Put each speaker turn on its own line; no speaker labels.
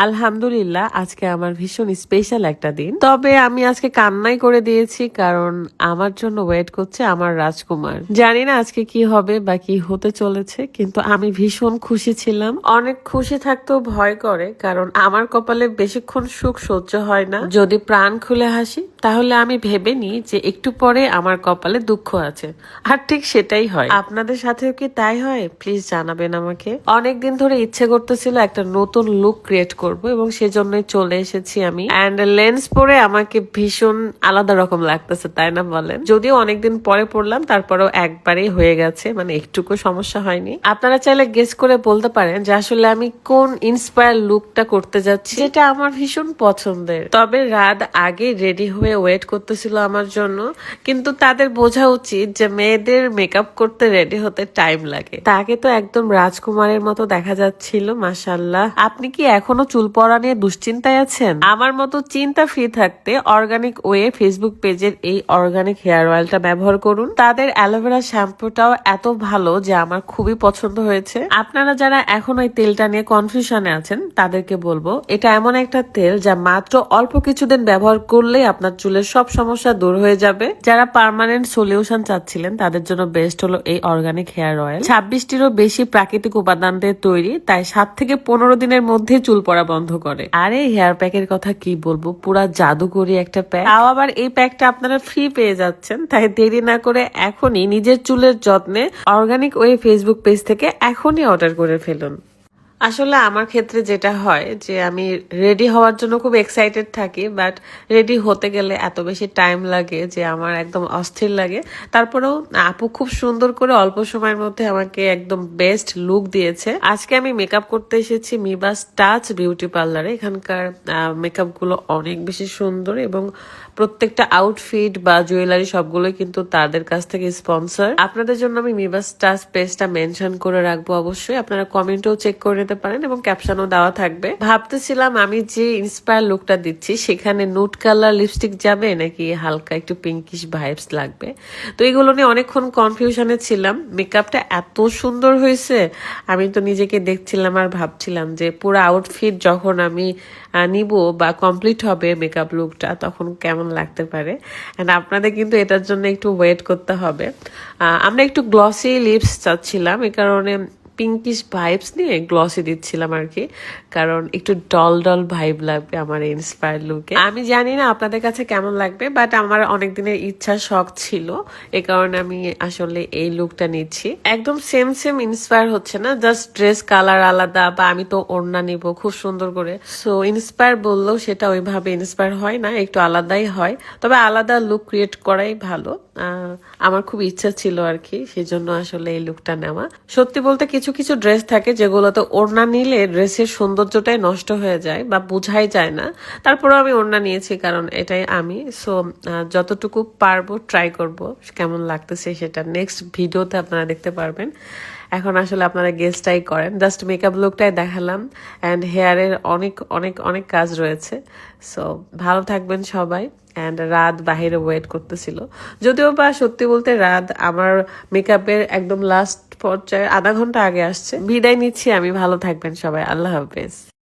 আলহামদুলিল্লাহ আজকে আমার ভীষণ স্পেশাল একটা দিন। তবে আমি আজকে কান্নাই করে দিয়েছি, কারণ আমার জন্য ওয়েট করছে আমার রাজকুমার। জানি না আজকে কি হবে বা কি হতে চলেছে, কিন্তু আমি ভীষণ খুশি ছিলাম। অনেক খুশি থাকতেও ভয় করে, কারণ আমার কপালে বেশিক্ষণ সুখ সহ্য হয় না। যদি প্রাণ খুলে হাসি তাহলে আমি ভেবে নিই যে একটু পরে আমার কপালে দুঃখ আছে, আর ঠিক সেটাই হয়। আপনাদের সাথেও কি তাই হয়? প্লিজ জানাবেন আমাকে। অনেকদিন ধরে ইচ্ছে করতেছিল একটা নতুন লুক ক্রিয়েট করব, এবং সেজন্যই চলে এসেছি আমি। এন্ড লেন্স পরে আমাকে ভীষণ আলাদা রকম লাগতেছে, তাই না বলেন? যদিও অনেকদিন পরে পড়লাম, তারপরেও একবারেই হয়ে গেছে, মানে একটুকু সমস্যা হয়নি। আপনারা চাইলে গেস করে বলতে পারেন যে আসলে আমি কোন ইন্সপায়ার লুকটা করতে যাচ্ছি, যেটা আমার ভীষণ পছন্দের। তবে রাত আগে রেডি হয়ে ওয়েট করতেছিল আমার জন্য, কিন্তু তাদের বোঝা উচিত যে মেয়েদের মেকআপ করতে রেডি হতে টাইম লাগে। তাকে তো একদম রাজকুমারের মতো দেখা যাচ্ছিল, মাশাআল্লাহ। আপনি কি এখনো চুল পড়া নিয়ে দুশ্চিন্তায় আছেন? আমার মতো চিন্তা ফ্রি থাকতে অর্গানিক ওয়ে ফেসবুক পেজের এই অর্গানিক হেয়ার অয়েলটা ব্যবহার করুন। তাদের অ্যালোভেরা শ্যাম্পুটাও এত ভালো যে আমার খুবই পছন্দ হয়েছে। আপনারা যারা এখন ওই তেলটা নিয়ে কনফিউশনে আছেন তাদেরকে বলবো, এটা এমন একটা তেল যা মাত্র অল্প কিছুদিন ব্যবহার করলেই আপনার চুলের সব সমস্যা দূর হয়ে যাবে। যারা পার্মানেন্ট সলিউশন চাচ্ছিলেন তাদের জন্য বেস্ট হলো এই অর্গানিক হেয়ার অয়েল। 26টিরও বেশি প্রাকৃতিক উপাদান দিয়ে তৈরি, তাই 7 থেকে 15 দিনের মধ্যে চুল পড়া বন্ধ করে। আর এই হেয়ার প্যাকের কথা কি বলবো, পুরা জাদুকরি একটা প্যাক। তাও আবার এই প্যাকটা আপনারা ফ্রি পেয়ে যাচ্ছেন, তাই দেরি না করে এখনই নিজের চুলের যত্নে অর্গানিক ওয়ে ফেসবুক পেজ থেকে এখনই অর্ডার করে ফেলুন। আসলে আমার ক্ষেত্রে যেটা হয় যে আমি রেডি হওয়ার জন্য খুব এক্সাইটেড থাকি, বাট রেডি হতে গেলে এত বেশি টাইম লাগে যে আমার একদম অস্থির লাগে। তারপরেও আপু খুব সুন্দর করে অল্প সময়ের মধ্যে আমাকে একদম বেস্ট লুক দিয়েছে। আজকে আমি মেকআপ করতে এসেছি মিবাস টাচ বিউটি পার্লারে। এখানকার মেকআপ গুলো অনেক বেশি সুন্দর, এবং প্রত্যেকটা আউটফিট বা জুয়েলারি সবগুলোই কিন্তু তাদের কাছ থেকে স্পন্সর। আপনাদের জন্য আমি মিবাস টাচ পেজটা মেনশন করে রাখবো, অবশ্যই আপনারা কমেন্টেও চেক করে নিতে পারেন, এবং ক্যাপশনও দেওয়া থাকবে। ভাবতেছিলাম আমি যে ইন্সপায়ার লুকটা দিচ্ছি সেখানে নুট কালার লিপস্টিক যাবে নাকি হালকা একটু পিঙ্কিশ ভাইবস লাগবে। তো এগুলো নিয়ে অনেকক্ষণ কনফিউশনে ছিলাম। মেকআপটা এত সুন্দর হয়েছে, আমি তো নিজেকে দেখছিলাম আর ভাবছিলাম যে পুরো আউটফিট যখন আমি নিব বা কমপ্লিট হবে মেকআপ লুকটা, তখন কেমন লাগতে পারে। এন্ড আপনাদের কিন্তু এটার জন্য একটু ওয়েট করতে হবে। আমরা একটু গ্লসি লিপস চাচ্ছিলাম, এই কারণে পিঙ্কিশ ভাইবস নিয়ে গ্লসি দিচ্ছিলাম আর কি, কারণ একটু ডল ডল ভাইব লাগবে আমার ইন্সপায়ার লুকে। আমি জানি না আপনাদের কাছে কেমন লাগবে, বাট আমার অনেক দিনের ইচ্ছা শখ ছিল, এ কারণে আমি আসলে এই লুকটা নিচ্ছি। একদম সেম সেম ইন্সপায়ার হচ্ছে না, জাস্ট ড্রেস কালার আলাদা, বা আমি তো ওড়না নিব খুব সুন্দর করে। সো ইন্সপায়ার বললেও সেটা ওইভাবে ইন্সপায়ার হয় না, একটু আলাদাই হয়। তবে আলাদা লুক ক্রিয়েট করাই ভালো। আমার খুব ইচ্ছা ছিল আর কি, সেজন্য আসলে এই লুকটা নেওয়া। সত্যি বলতে কিছু কিছু ড্রেস থাকে যেগুলোতে ওড়না নিলে ড্রেসের সৌন্দর্যটাই নষ্ট হয়ে যায় বা বোঝাই যায় না। তারপরেও আমি ওড়না নিয়েছি, কারণ এটাই আমি। সো যতটুকু পারবো ট্রাই করব কেমন লাগতেছে সেটা নেক্সট ভিডিওতে আপনারা দেখতে পারবেন। এখন আসলে আপনারা গেস্টটাই করেন, জাস্ট মেকআপ লুকটাই দেখালাম, অ্যান্ড হেয়ারের অনেক অনেক অনেক কাজ রয়েছে। সো ভালো থাকবেন সবাই। অ্যান্ড রাত বাহিরে ওয়েট করতেছিল, যদিও বা সত্যি বলতে রাত আমার মেকআপের একদম লাস্ট পর্যায়ে আধা ঘন্টা আগে আসছে। বিদায় নিচ্ছি আমি, ভালো থাকবেন সবাই, আল্লাহ হাফেজ।